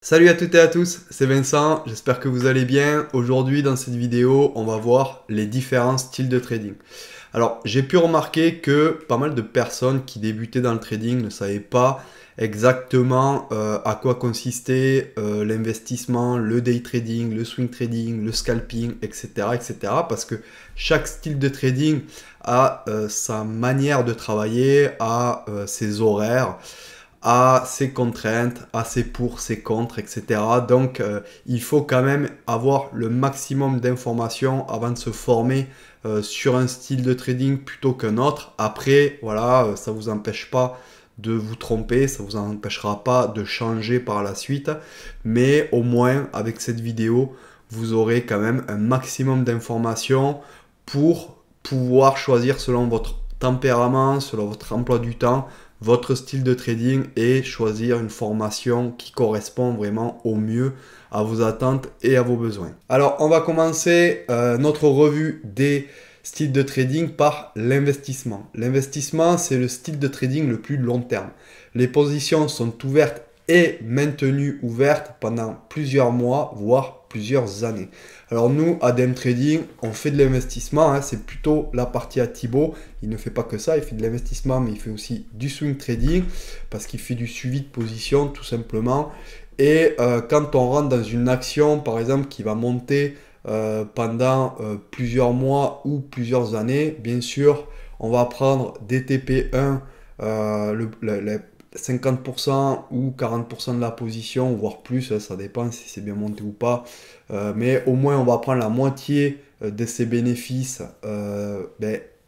Salut à toutes et à tous, c'est Vincent, j'espère que vous allez bien. Aujourd'hui dans cette vidéo, on va voir les différents styles de trading. Alors j'ai pu remarquer que pas mal de personnes qui débutaient dans le trading ne savaient pas exactement à quoi consistait l'investissement, le day trading, le swing trading, le scalping, etc., etc. Parce que chaque style de trading a sa manière de travailler, a ses horaires, à ses contraintes, à ses pour, ses contre, etc. Donc, il faut quand même avoir le maximum d'informations avant de se former sur un style de trading plutôt qu'un autre. Après, voilà, ça ne vous empêche pas de vous tromper, ça ne vous empêchera pas de changer par la suite. Mais au moins, avec cette vidéo, vous aurez quand même un maximum d'informations pour pouvoir choisir selon votre tempérament, selon votre emploi du temps, votre style de trading et choisir une formation qui correspond vraiment au mieux à vos attentes et à vos besoins. Alors, on va commencer notre revue des styles de trading par l'investissement. L'investissement, c'est le style de trading le plus long terme. Les positions sont ouvertes et maintenues ouvertes pendant plusieurs mois, voire plusieurs années. Alors nous, à DM Trading, on fait de l'investissement, hein, c'est plutôt la partie à Thibaut. Il ne fait pas que ça, il fait de l'investissement, mais il fait aussi du swing trading, parce qu'il fait du suivi de position, tout simplement. Et quand on rentre dans une action, par exemple, qui va monter pendant plusieurs mois ou plusieurs années, bien sûr, on va prendre des TP1, le 50% ou 40% de la position, voire plus, ça dépend si c'est bien monté ou pas. Mais au moins, on va prendre la moitié de ses bénéfices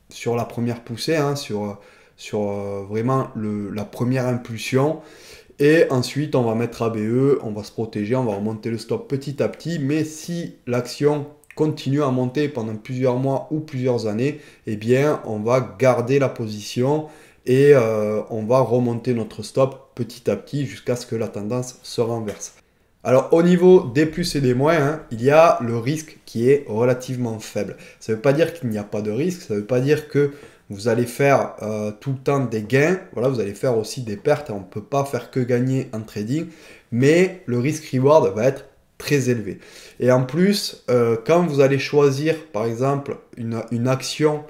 sur la première poussée, hein, sur vraiment la première impulsion. Et ensuite, on va mettre ABE, on va se protéger, on va remonter le stop petit à petit. Mais si l'action continue à monter pendant plusieurs mois ou plusieurs années, eh bien, on va garder la position et on va remonter notre stop petit à petit jusqu'à ce que la tendance se renverse. Alors au niveau des plus et des moins, hein, il y a le risque qui est relativement faible. Ça ne veut pas dire qu'il n'y a pas de risque, ça ne veut pas dire que vous allez faire tout le temps des gains, voilà, vous allez faire aussi des pertes, on ne peut pas faire que gagner en trading, mais le risque-reward va être très élevé. Et en plus, quand vous allez choisir par exemple une action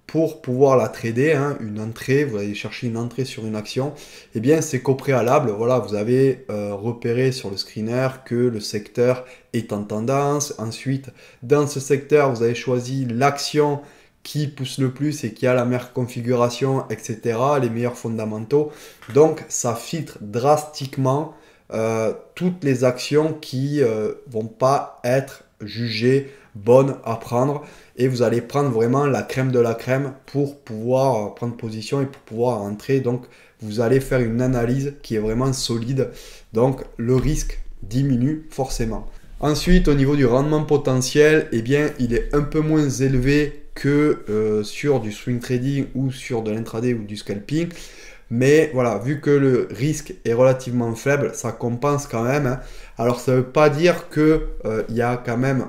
pour pouvoir la trader, hein, une entrée, vous allez chercher une entrée sur une action, eh bien c'est qu'au préalable, voilà, vous avez repéré sur le screener que le secteur est en tendance. Ensuite, dans ce secteur, vous avez choisi l'action qui pousse le plus et qui a la meilleure configuration, etc., les meilleurs fondamentaux. Donc ça filtre drastiquement toutes les actions qui vont pas être jugées bonnes à prendre, et vous allez prendre vraiment la crème de la crème pour pouvoir prendre position et pour pouvoir entrer. Donc vous allez faire une analyse qui est vraiment solide, donc le risque diminue forcément. Ensuite, au niveau du rendement potentiel, eh bien il est un peu moins élevé que sur du swing trading ou sur de l'intraday ou du scalping. Mais voilà, vu que le risque est relativement faible, ça compense quand même, hein. Alors ça ne veut pas dire qu'il y a quand même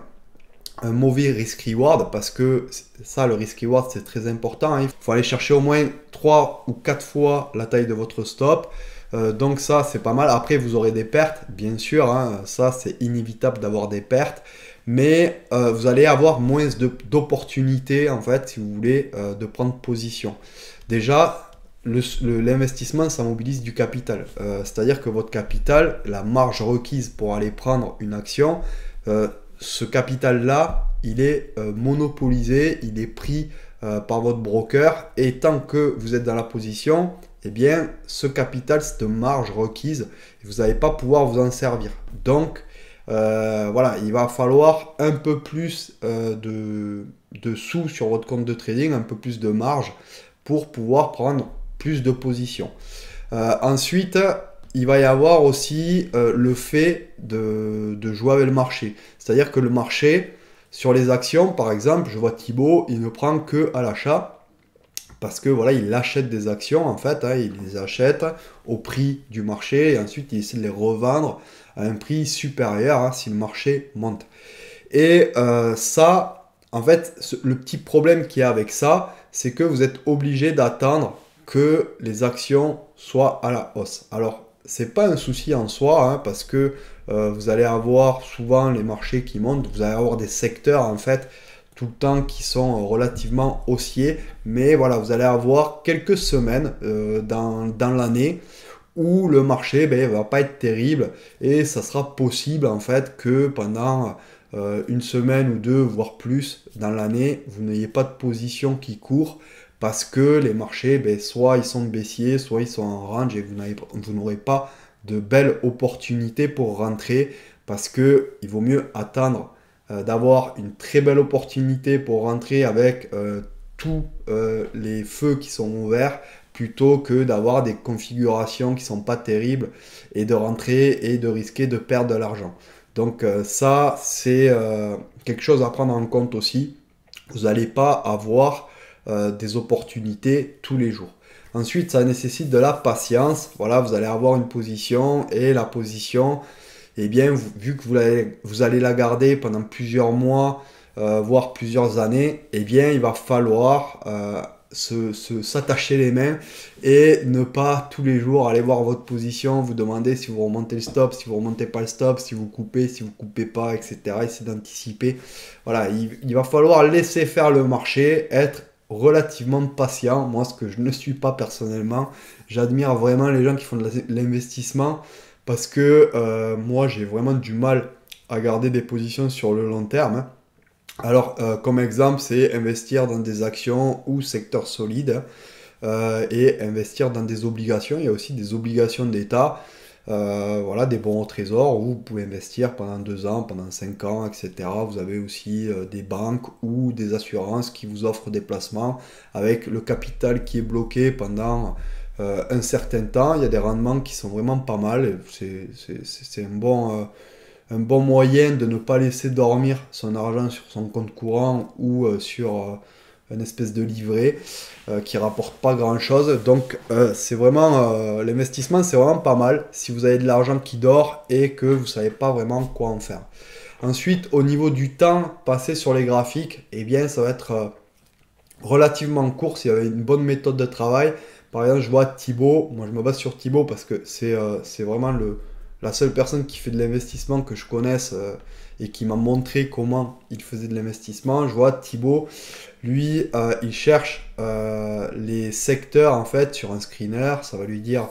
un mauvais risk-reward, parce que ça, le risk-reward, c'est très important, hein. Il faut aller chercher au moins 3 ou 4 fois la taille de votre stop. Donc ça, c'est pas mal. Après, vous aurez des pertes, bien sûr, hein. Ça, c'est inévitable d'avoir des pertes. Mais vous allez avoir moins d'opportunités, en fait, si vous voulez, de prendre position. Déjà, l'investissement, ça mobilise du capital. C'est-à-dire que votre capital, la marge requise pour aller prendre une action, ce capital-là, il est monopolisé, il est pris par votre broker, et tant que vous êtes dans la position, eh bien, ce capital, cette marge requise, vous n'allez pas pouvoir vous en servir. Donc, voilà, il va falloir un peu plus de sous sur votre compte de trading, un peu plus de marge pour pouvoir prendre plus de positions. Ensuite, il va y avoir aussi le fait de jouer avec le marché. C'est-à-dire que le marché, sur les actions, par exemple, je vois Thibaut, il ne prend que à l'achat, parce que voilà, il achète des actions, en fait, hein, il les achète au prix du marché, et ensuite il essaie de les revendre à un prix supérieur, hein, si le marché monte. Et ça, en fait, le petit problème qu'il y a avec ça, c'est que vous êtes obligé d'attendre que les actions soient à la hausse. Alors, c'est pas un souci en soi, hein, parce que vous allez avoir souvent les marchés qui montent, vous allez avoir des secteurs en fait tout le temps qui sont relativement haussiers, mais voilà, vous allez avoir quelques semaines dans l'année où le marché va pas être terrible et ça sera possible en fait que pendant une semaine ou deux, voire plus dans l'année, vous n'ayez pas de position qui court parce que les marchés, soit ils sont baissiers, soit ils sont en range et vous n'aurez pas de belles opportunités pour rentrer parce que il vaut mieux attendre d'avoir une très belle opportunité pour rentrer avec tous les feux qui sont ouverts plutôt que d'avoir des configurations qui sont pas terribles et de rentrer et de risquer de perdre de l'argent. Donc ça, c'est quelque chose à prendre en compte aussi. Vous n'allez pas avoir des opportunités tous les jours. Ensuite, ça nécessite de la patience. Voilà, vous allez avoir une position et la position, eh bien, vu que vous allez la garder pendant plusieurs mois, voire plusieurs années, eh bien, il va falloir s'attacher les mains et ne pas tous les jours aller voir votre position, vous demander si vous remontez le stop, si vous remontez pas le stop, si vous coupez pas, etc. Essayer d'anticiper. Voilà, il va falloir laisser faire le marché, être relativement patient. Moi, ce que je ne suis pas personnellement, j'admire vraiment les gens qui font de l'investissement parce que moi, j'ai vraiment du mal à garder des positions sur le long terme, hein. Alors, comme exemple, c'est investir dans des actions ou secteurs solides et investir dans des obligations. Il y a aussi des obligations d'État, voilà, des bons au trésor où vous pouvez investir pendant 2 ans, pendant 5 ans, etc. Vous avez aussi des banques ou des assurances qui vous offrent des placements avec le capital qui est bloqué pendant un certain temps. Il y a des rendements qui sont vraiment pas mal. C'est un bon moyen de ne pas laisser dormir son argent sur son compte courant ou sur une espèce de livret qui rapporte pas grand chose. Donc c'est vraiment l'investissement, c'est vraiment pas mal si vous avez de l'argent qui dort et que vous savez pas vraiment quoi en faire. Ensuite, au niveau du temps passé sur les graphiques, eh bien ça va être relativement court s'il y avait une bonne méthode de travail. Par exemple, je vois Thibaut, moi je me base sur Thibaut parce que c'est vraiment la seule personne qui fait de l'investissement que je connaisse et qui m'a montré comment il faisait de l'investissement. Je vois Thibaut, lui, il cherche les secteurs en fait sur un screener, ça va lui dire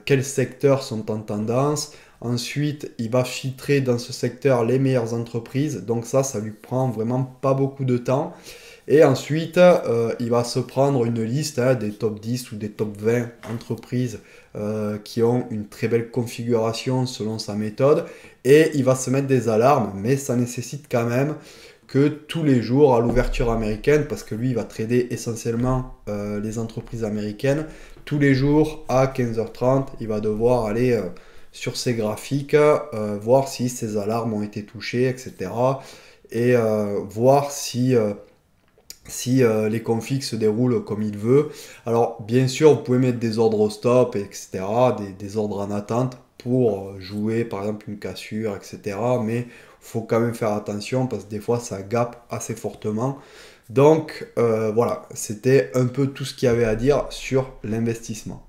quels secteurs sont en tendance. Ensuite, il va filtrer dans ce secteur les meilleures entreprises. Donc ça lui prend vraiment pas beaucoup de temps. Et ensuite, il va se prendre une liste des top 10 ou des top 20 entreprises qui ont une très belle configuration selon sa méthode. Et il va se mettre des alarmes, mais ça nécessite quand même que tous les jours à l'ouverture américaine, parce que lui, il va trader essentiellement les entreprises américaines, tous les jours à 15h30, il va devoir aller sur ses graphiques, voir si ses alarmes ont été touchées, etc. Et voir si les configs se déroulent comme il veut. Alors, bien sûr, vous pouvez mettre des ordres au stop, etc., des ordres en attente pour jouer, par exemple, une cassure, etc. Mais il faut quand même faire attention parce que des fois, ça gappe assez fortement. Donc, voilà, c'était un peu tout ce qu'il y avait à dire sur l'investissement.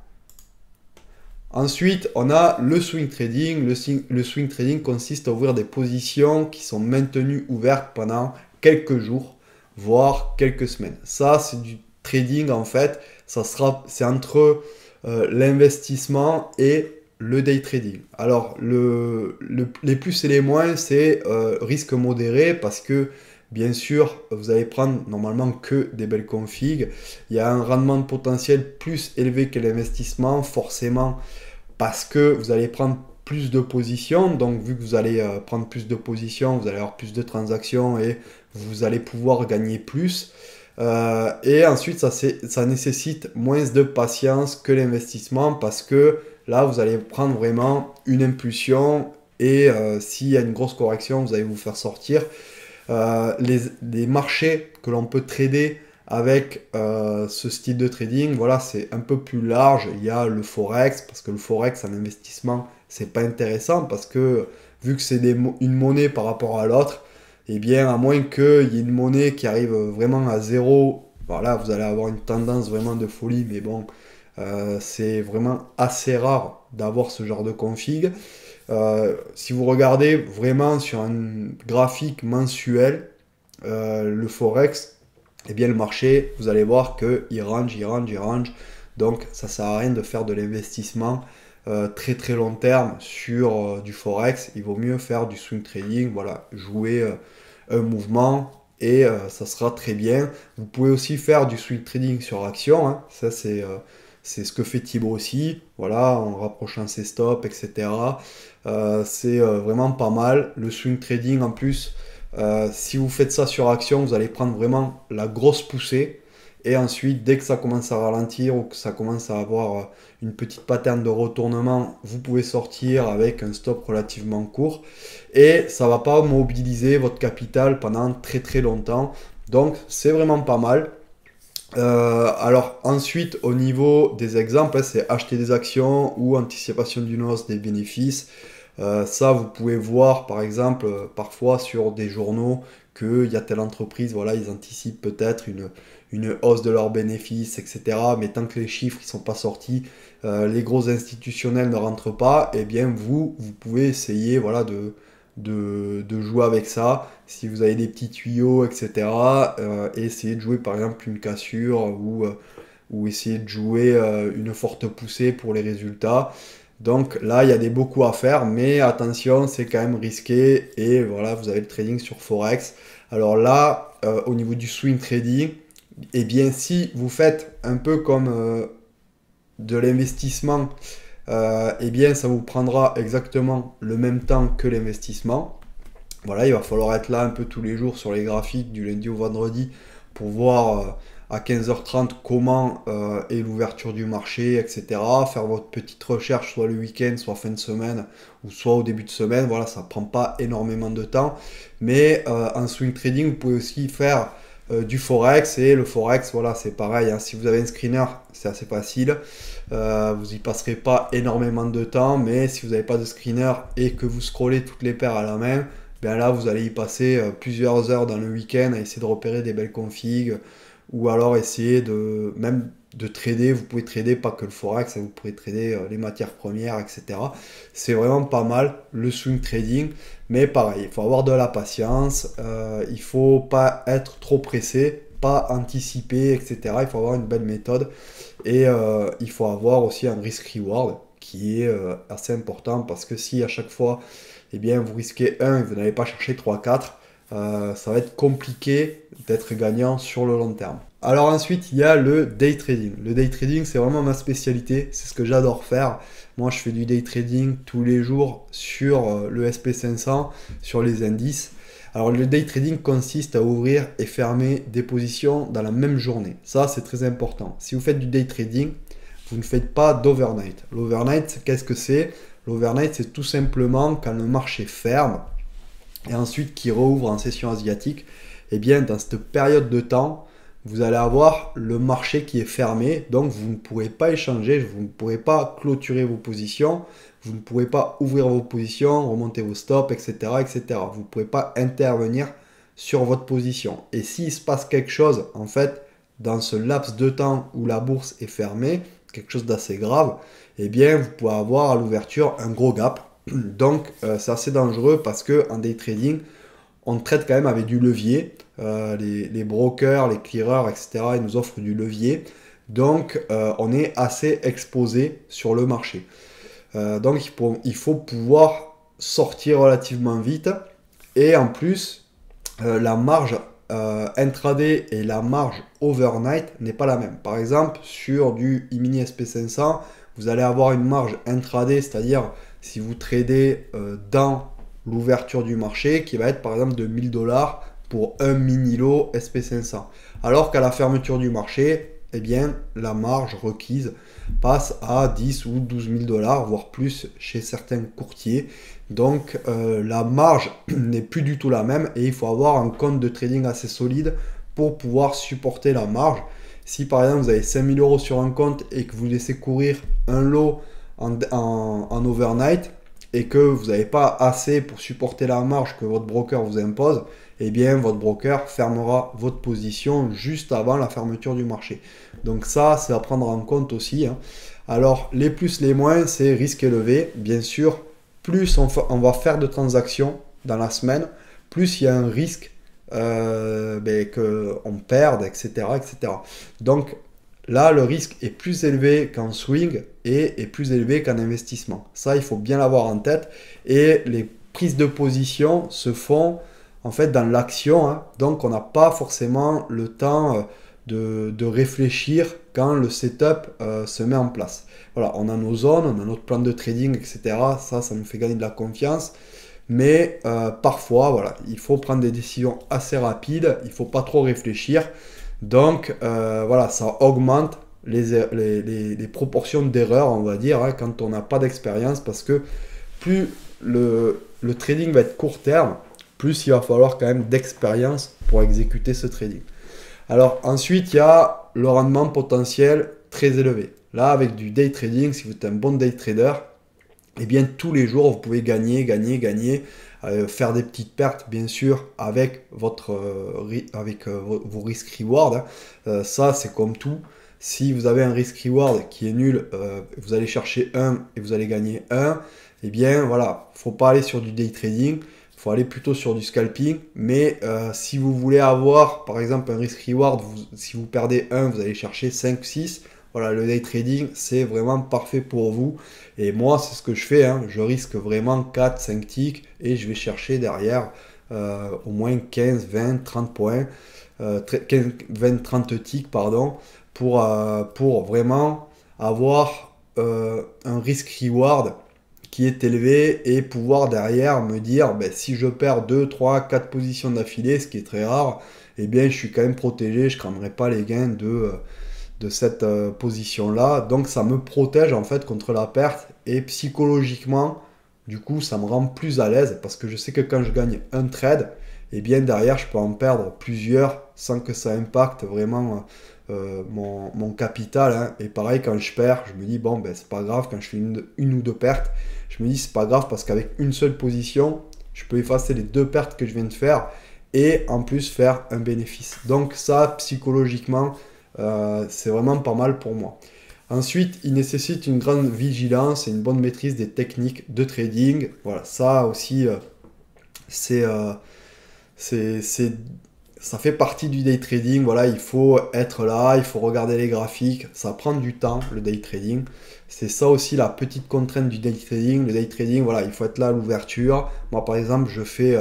Ensuite, on a le swing trading. Le swing trading consiste à ouvrir des positions qui sont maintenues ouvertes pendant quelques jours voire quelques semaines. Ça, c'est du trading en fait. C'est entre l'investissement et le day trading. Alors, les plus et les moins, c'est risque modéré parce que bien sûr, vous allez prendre normalement que des belles configs. Il y a un rendement potentiel plus élevé que l'investissement, forcément, parce que vous allez prendre plus de positions. Donc, vu que vous allez prendre plus de positions, vous allez avoir plus de transactions et vous allez pouvoir gagner plus. Et ensuite, ça nécessite moins de patience que l'investissement parce que là, vous allez prendre vraiment une impulsion et s'il y a une grosse correction, vous allez vous faire sortir. Les marchés que l'on peut trader avec ce style de trading, voilà, c'est un peu plus large. Il y a le forex, parce que le forex en investissement, c'est pas intéressant parce que vu que c'est une monnaie par rapport à l'autre, eh bien, à moins qu'il y ait une monnaie qui arrive vraiment à zéro, voilà, vous allez avoir une tendance vraiment de folie, mais bon, C'est vraiment assez rare d'avoir ce genre de config. Si vous regardez vraiment sur un graphique mensuel, le Forex, eh bien le marché, vous allez voir qu'il range, il range. Donc ça sert à rien de faire de l'investissement très très long terme sur du Forex. Il vaut mieux faire du swing trading, voilà, jouer un mouvement et ça sera très bien. Vous pouvez aussi faire du swing trading sur action, hein. Ça c'est ce que fait Thibaut aussi, voilà, en rapprochant ses stops, etc. C'est vraiment pas mal. Le swing trading en plus, si vous faites ça sur action, vous allez prendre vraiment la grosse poussée. Et ensuite, dès que ça commence à ralentir ou que ça commence à avoir une petite pattern de retournement, vous pouvez sortir avec un stop relativement court. Et ça ne va pas mobiliser votre capital pendant très très longtemps. Donc c'est vraiment pas mal. Alors ensuite, au niveau des exemples, c'est acheter des actions ou anticipation d'une hausse des bénéfices. Ça, vous pouvez voir par exemple parfois sur des journaux qu'il y a telle entreprise, voilà, ils anticipent peut-être une hausse de leurs bénéfices, etc. Mais tant que les chiffres ne sont pas sortis, les gros institutionnels ne rentrent pas, et bien vous pouvez essayer, voilà, de jouer avec ça. Si vous avez des petits tuyaux, etc., essayez de jouer par exemple une cassure ou essayer de jouer une forte poussée pour les résultats. Donc là, il y a des beaucoup à faire, mais attention, c'est quand même risqué. Et voilà, vous avez le trading sur Forex. Alors là, au niveau du swing trading, eh bien, si vous faites un peu comme de l'investissement, eh bien, ça vous prendra exactement le même temps que l'investissement. Voilà, il va falloir être là un peu tous les jours sur les graphiques du lundi au vendredi pour voir à 15h30 comment est l'ouverture du marché, etc. Faire votre petite recherche soit le week-end, soit fin de semaine ou soit au début de semaine. Voilà, ça prend pas énormément de temps. Mais en swing trading, vous pouvez aussi faire du Forex. Et le Forex, voilà, c'est pareil, hein. Si vous avez un screener, c'est assez facile. Vous y passerez pas énormément de temps. Mais si vous n'avez pas de screener et que vous scrollez toutes les paires à la main, ben là vous allez y passer plusieurs heures dans le week-end à essayer de repérer des belles configs ou alors essayer de même de trader. Vous pouvez trader pas que le forex, vous pouvez trader les matières premières, etc. C'est vraiment pas mal le swing trading, mais pareil, il faut avoir de la patience, il faut pas être trop pressé, pas anticiper, etc. Il faut avoir une belle méthode et il faut avoir aussi un risk reward qui est assez important, parce que si à chaque fois eh bien, vous risquez 1 et vous n'allez pas chercher 3, 4, ça va être compliqué d'être gagnant sur le long terme. Alors ensuite, il y a le day trading. Le day trading, c'est vraiment ma spécialité, c'est ce que j'adore faire. Moi, je fais du day trading tous les jours sur le SP500, sur les indices. Alors le day trading consiste à ouvrir et fermer des positions dans la même journée. Ça, c'est très important. Si vous faites du day trading, vous ne faites pas d'overnight. L'overnight, qu'est-ce que c'est? L'overnight, c'est tout simplement quand le marché ferme et ensuite qui rouvre en session asiatique. Et bien, dans cette période de temps, vous allez avoir le marché qui est fermé. Donc, vous ne pourrez pas échanger, vous ne pourrez pas clôturer vos positions, vous ne pourrez pas ouvrir vos positions, remonter vos stops, etc., etc. Vous ne pourrez pas intervenir sur votre position. Et s'il se passe quelque chose, en fait, dans ce laps de temps où la bourse est fermée, quelque chose d'assez grave, eh bien vous pouvez avoir à l'ouverture un gros gap. Donc c'est assez dangereux parce que en day trading, on traite quand même avec du levier. Les brokers, les clearers, etc., ils nous offrent du levier. Donc on est assez exposé sur le marché. Donc il faut pouvoir sortir relativement vite. Et en plus, la marge intraday et la marge overnight n'est pas la même. Par exemple, sur du E-mini SP500, vous allez avoir une marge intraday, c'est-à-dire si vous tradez dans l'ouverture du marché, qui va être par exemple de 1000 $ pour un mini lot SP500. Alors qu'à la fermeture du marché, eh bien, la marge requise passe à 10 ou 12 000 $, voire plus chez certains courtiers. Donc la marge n'est plus du tout la même et il faut avoir un compte de trading assez solide pour pouvoir supporter la marge. Si par exemple vous avez 5000 € sur un compte et que vous laissez courir un lot en overnight, et que vous n'avez pas assez pour supporter la marge que votre broker vous impose, eh bien votre broker fermera votre position juste avant la fermeture du marché. Donc ça, c'est à prendre en compte aussi, hein. Alors les plus, les moins, c'est risque élevé. Bien sûr, plus on va faire de transactions dans la semaine, plus il y a un risque qu'on perde, etc., etc. Donc là, le risque est plus élevé qu'en swing et est plus élevé qu'en investissement. Ça, il faut bien l'avoir en tête. Et les prises de position se font en fait dans l'action, hein. Donc on n'a pas forcément le temps de réfléchir quand le setup se met en place. Voilà, on a nos zones, on a notre plan de trading, etc. Ça nous fait gagner de la confiance. Mais parfois, voilà, il faut prendre des décisions assez rapides, il ne faut pas trop réfléchir. Donc voilà, ça augmente les proportions d'erreurs, on va dire, hein, quand on n'a pas d'expérience, parce que plus le trading va être court terme, plus il va falloir quand même d'expérience pour exécuter ce trading. Alors ensuite, il y a le rendement potentiel très élevé. Là, avec du day trading, si vous êtes un bon day trader, eh bien tous les jours, vous pouvez gagner, faire des petites pertes, bien sûr, avec vos risques reward, hein. Ça, c'est comme tout. Si vous avez un risk reward qui est nul, vous allez chercher 1 et vous allez gagner 1. Eh bien, voilà, il ne faut pas aller sur du day trading. Il faut aller plutôt sur du scalping. Mais si vous voulez avoir, par exemple, un risk reward, si vous perdez 1, vous allez chercher 5, 6. Voilà, le day trading, c'est vraiment parfait pour vous. Et moi, c'est ce que je fais, hein. Je risque vraiment 4, 5 ticks et je vais chercher derrière au moins 15, 20, 30 points, 20, 30 ticks, pardon, pour vraiment avoir un risk reward qui est élevé et pouvoir derrière me dire, ben, si je perds 2, 3, 4 positions d'affilée, ce qui est très rare, eh bien, je suis quand même protégé, je ne craindrai pas les gains de cette position-là. Donc ça me protège en fait contre la perte et psychologiquement, du coup, ça me rend plus à l'aise parce que je sais que quand je gagne un trade, et bien derrière, je peux en perdre plusieurs sans que ça impacte vraiment mon capital, hein. Et pareil, quand je perds, je me dis, bon, ben c'est pas grave. Quand je fais une ou deux pertes, je me dis, c'est pas grave parce qu'avec une seule position, je peux effacer les 2 pertes que je viens de faire et en plus faire un bénéfice. Donc ça, psychologiquement, c'est vraiment pas mal pour moi. Ensuite, il nécessite une grande vigilance et une bonne maîtrise des techniques de trading. Voilà, ça aussi, ça fait partie du day trading. Voilà, il faut être là, il faut regarder les graphiques. Ça prend du temps, le day trading. C'est ça aussi la petite contrainte du day trading. Le day trading, voilà, il faut être là à l'ouverture. Moi, par exemple, je fais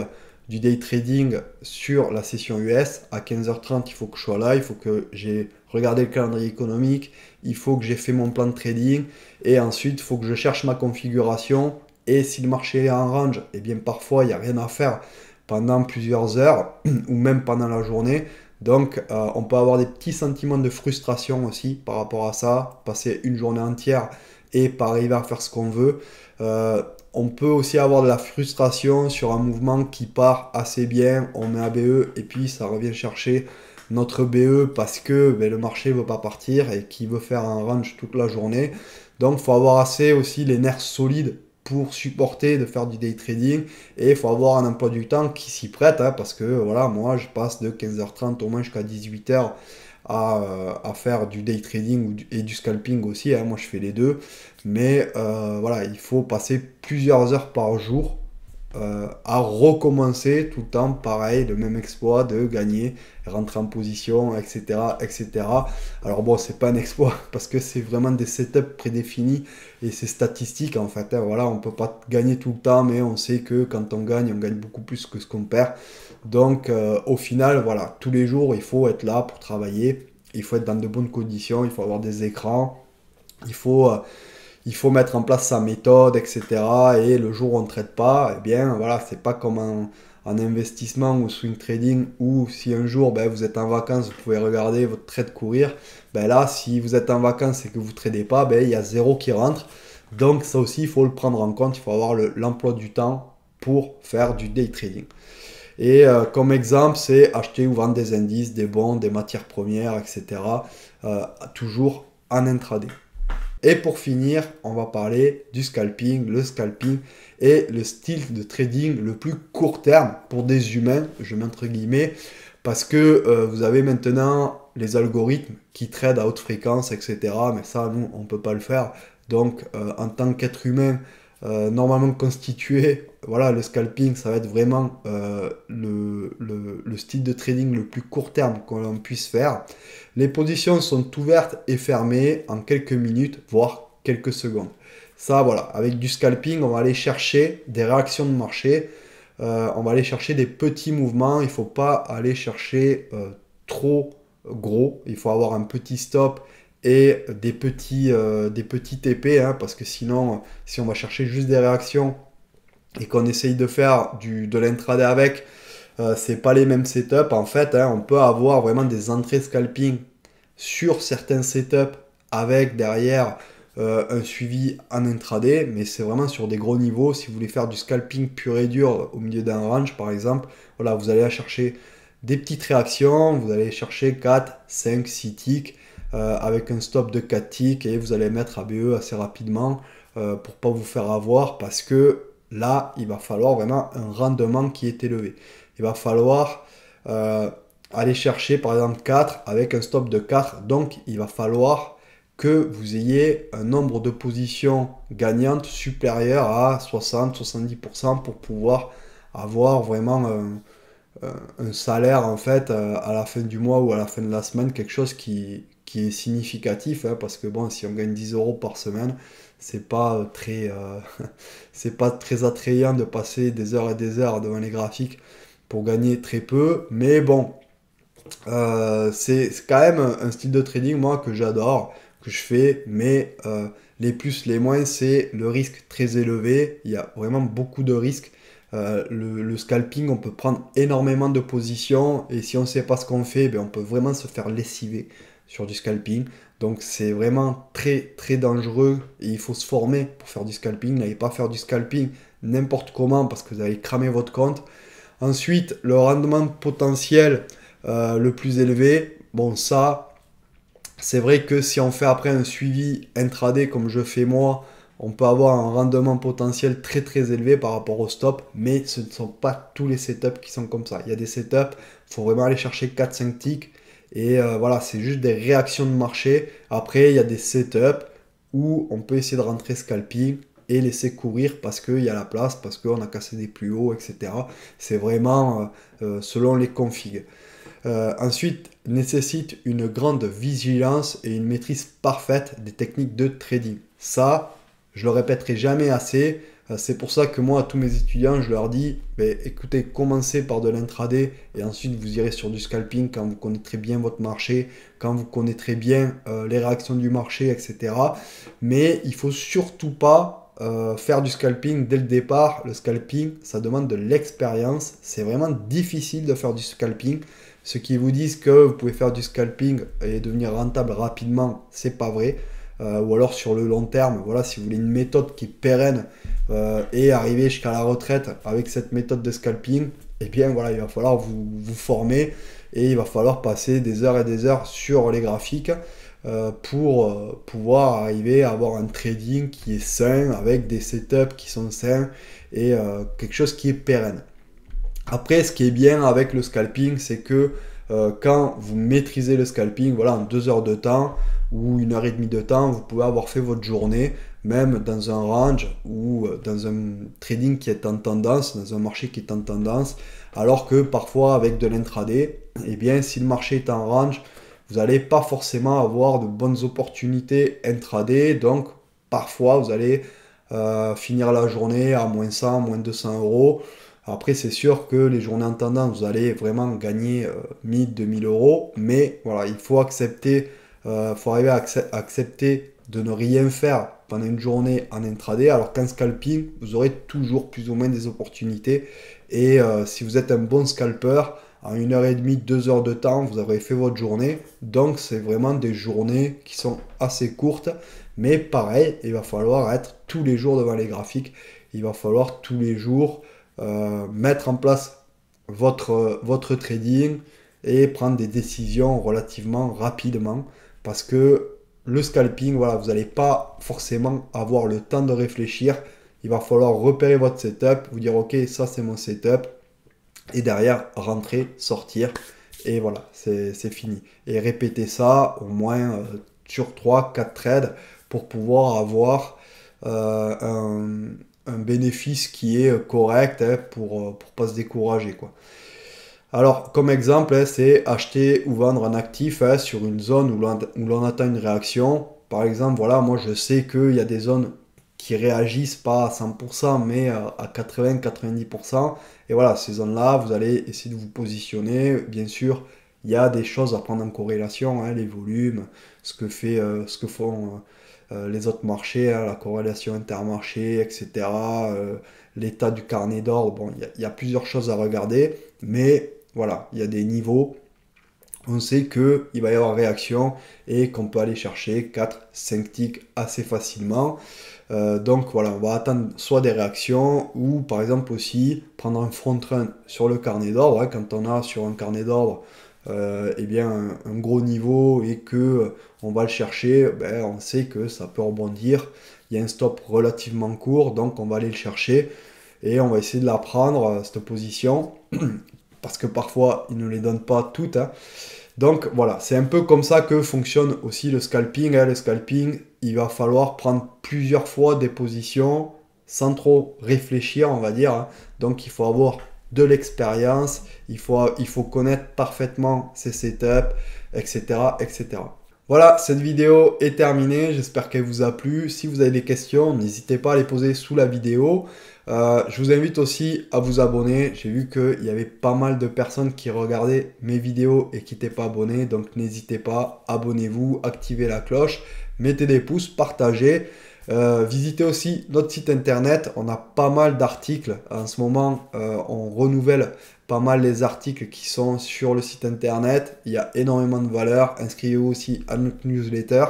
du day trading sur la session US. À 15h30, il faut que je sois là. Il faut que j'ai regardé le calendrier économique. Il faut que j'ai fait mon plan de trading. Et ensuite, il faut que je cherche ma configuration. Et si le marché est en range, eh bien parfois, il n'y a rien à faire pendant plusieurs heures ou même pendant la journée. Donc, on peut avoir des petits sentiments de frustration aussi par rapport à ça, passer une journée entière et pas arriver à faire ce qu'on veut. On peut aussi avoir de la frustration sur un mouvement qui part assez bien, on met ABE et puis ça revient chercher notre BE parce que ben, le marché ne veut pas partir et qu'il veut faire un range toute la journée. Donc, il faut avoir assez aussi les nerfs solides pour supporter de faire du day trading et il faut avoir un emploi du temps qui s'y prête, hein, parce que voilà, moi je passe de 15h30 au moins jusqu'à 18h à faire du day trading et du scalping aussi, hein. Moi je fais les deux, mais voilà, il faut passer plusieurs heures par jour à recommencer tout le temps pareil, le même exploit de gagner, rentrer en position, etc. etc. Alors bon, c'est pas un exploit parce que c'est vraiment des setups prédéfinis et c'est statistique en fait, hein. Voilà, on peut pas gagner tout le temps, mais on sait que quand on gagne beaucoup plus que ce qu'on perd. Donc au final, voilà, tous les jours, il faut être là pour travailler, il faut être dans de bonnes conditions, il faut avoir des écrans, il faut mettre en place sa méthode, etc. Et le jour où on ne traite pas, eh bien voilà, c'est pas comme en investissement ou swing trading où si un jour ben, vous êtes en vacances, vous pouvez regarder votre trade courir. Ben là, si vous êtes en vacances et que vous ne tradez pas, ben, il y a zéro qui rentre. Donc ça aussi, il faut le prendre en compte, il faut avoir l'emploi du temps pour faire du day trading. Et comme exemple, c'est acheter ou vendre des indices, des bons, des matières premières, etc. Toujours en intraday. Et pour finir, on va parler du scalping, le scalping et le style de trading le plus court terme pour des humains, je mets entre guillemets, parce que vous avez maintenant les algorithmes qui tradent à haute fréquence, etc. Mais ça, nous, on ne peut pas le faire. Donc, en tant qu'être humain, normalement constitué, voilà, le scalping, ça va être vraiment le style de trading le plus court terme qu'on puisse faire. Les positions sont ouvertes et fermées en quelques minutes, voire quelques secondes. Ça, voilà, avec du scalping, on va aller chercher des réactions de marché, on va aller chercher des petits mouvements, il ne faut pas aller chercher trop gros, il faut avoir un petit stop et des petits TP, hein, parce que sinon, si on va chercher juste des réactions et qu'on essaye de faire de l'intraday avec, c'est pas les mêmes setups. En fait, hein, on peut avoir vraiment des entrées scalping sur certains setups avec derrière un suivi en intraday, mais c'est vraiment sur des gros niveaux. Si vous voulez faire du scalping pur et dur au milieu d'un range, par exemple, voilà, vous allez chercher des petites réactions, vous allez chercher 4, 5, 6 ticks avec un stop de 4 ticks et vous allez mettre ABE assez rapidement pour pas vous faire avoir, parce que là, il va falloir vraiment un rendement qui est élevé. Il va falloir aller chercher par exemple 4 avec un stop de 4. Donc, il va falloir que vous ayez un nombre de positions gagnantes supérieur à 60-70% pour pouvoir avoir vraiment un salaire en fait à la fin du mois ou à la fin de la semaine, quelque chose qui est significatif, hein, parce que bon, si on gagne 10 euros par semaine, c'est pas très c'est pas très attrayant de passer des heures et des heures devant les graphiques pour gagner très peu, mais bon, c'est quand même un style de trading moi que j'adore, que je fais, mais les plus les moins, c'est le risque très élevé, il y a vraiment beaucoup de risques. Le scalping, on peut prendre énormément de positions et si on ne sait pas ce qu'on fait, ben, on peut vraiment se faire lessiver sur du scalping. Donc c'est vraiment très très dangereux et il faut se former pour faire du scalping. N'allez pas faire du scalping n'importe comment parce que vous allez cramer votre compte. Ensuite, le rendement potentiel le plus élevé, bon ça, c'est vrai que si on fait après un suivi intraday comme je fais moi, on peut avoir un rendement potentiel très très élevé par rapport au stop, mais ce ne sont pas tous les setups qui sont comme ça. Il y a des setups, il faut vraiment aller chercher 4-5 ticks, et voilà, c'est juste des réactions de marché. Après, il y a des setups où on peut essayer de rentrer scalping et laisser courir parce qu'il y a la place, parce qu'on a cassé des plus hauts, etc. C'est vraiment selon les configs. Ensuite, nécessite une grande vigilance et une maîtrise parfaite des techniques de trading. Ça, je le répéterai jamais assez. C'est pour ça que moi, à tous mes étudiants, je leur dis, écoutez, commencez par de l'intraday et ensuite vous irez sur du scalping quand vous connaîtrez bien votre marché, quand vous connaîtrez bien les réactions du marché, etc. Mais il faut surtout pas faire du scalping dès le départ. Le scalping, ça demande de l'expérience. C'est vraiment difficile de faire du scalping. Ceux qui vous disent que vous pouvez faire du scalping et devenir rentable rapidement, c'est pas vrai. Ou alors sur le long terme, voilà, si vous voulez une méthode qui est pérenne et arriver jusqu'à la retraite avec cette méthode de scalping, eh bien voilà, il va falloir vous former et il va falloir passer des heures et des heures sur les graphiques pour pouvoir arriver à avoir un trading qui est sain, avec des setups qui sont sains et quelque chose qui est pérenne. Après, ce qui est bien avec le scalping, c'est que quand vous maîtrisez le scalping, voilà, en 2 heures de temps ou 1 heure et demie de temps, vous pouvez avoir fait votre journée, même dans un range ou dans un trading qui est en tendance, dans un marché qui est en tendance, alors que parfois avec de l'intraday, eh bien, si le marché est en range, vous n'allez pas forcément avoir de bonnes opportunités intraday, donc parfois vous allez finir la journée à moins 100, moins 200 euros. Après, c'est sûr que les journées en tendance, vous allez vraiment gagner 1000-2000 euros, mais voilà, il faut accepter, faut arriver à accepter de ne rien faire pendant une journée en intraday, alors qu'en scalping, vous aurez toujours plus ou moins des opportunités. Et si vous êtes un bon scalper, en 1 heure et demie, 2 heures de temps, vous aurez fait votre journée. Donc, c'est vraiment des journées qui sont assez courtes, mais pareil, il va falloir être tous les jours devant les graphiques. Il va falloir tous les jours mettre en place votre trading et prendre des décisions relativement rapidement, parce que le scalping, voilà, vous n'allez pas forcément avoir le temps de réfléchir. Il va falloir repérer votre setup, vous dire ok, ça c'est mon setup, et derrière rentrer, sortir, et voilà, c'est fini. Et répéter ça au moins sur 3-4 trades pour pouvoir avoir un bénéfice qui est correct, hein, pour pas se décourager, quoi. Alors, comme exemple, hein, c'est acheter ou vendre un actif, hein, sur une zone où l'on attend une réaction. Par exemple, voilà, moi je sais qu'il y a des zones qui réagissent pas à 100%, mais à 80-90%. Et voilà, ces zones-là, vous allez essayer de vous positionner. Bien sûr, il y a des choses à prendre en corrélation, hein, les volumes, ce que font les autres marchés, hein, la corrélation intermarché, etc. L'état du carnet d'ordre. Bon, il y a plusieurs choses à regarder, mais voilà, il y a des niveaux. On sait qu'il va y avoir réaction et qu'on peut aller chercher 4-5 ticks assez facilement. Donc voilà, on va attendre soit des réactions ou par exemple aussi prendre un front run sur le carnet d'ordre, hein, quand on a sur un carnet d'ordre eh bien un gros niveau et que on va le chercher, ben, on sait que ça peut rebondir. Il y a un stop relativement court, donc on va aller le chercher et on va essayer de la prendre, cette position, parce que parfois ils ne les donnent pas toutes, hein. Donc voilà, c'est un peu comme ça que fonctionne aussi le scalping, hein. Le scalping, il va falloir prendre plusieurs fois des positions sans trop réfléchir, on va dire, hein. Donc il faut avoir de l'expérience, il faut connaître parfaitement ses setups, etc., etc. Voilà, cette vidéo est terminée, j'espère qu'elle vous a plu. Si vous avez des questions, n'hésitez pas à les poser sous la vidéo. Je vous invite aussi à vous abonner. J'ai vu qu'il y avait pas mal de personnes qui regardaient mes vidéos et qui n'étaient pas abonnés. Donc n'hésitez pas, abonnez-vous, activez la cloche, mettez des pouces, partagez. Visitez aussi notre site internet. On a pas mal d'articles. En ce moment, on renouvelle pas mal les articles qui sont sur le site internet. Il y a énormément de valeur. Inscrivez-vous aussi à notre newsletter.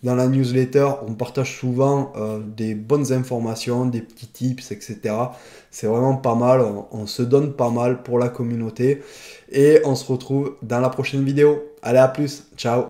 Dans la newsletter, on partage souvent des bonnes informations, des petits tips, etc. C'est vraiment pas mal, on se donne pas mal pour la communauté. Et on se retrouve dans la prochaine vidéo. Allez, à plus, ciao!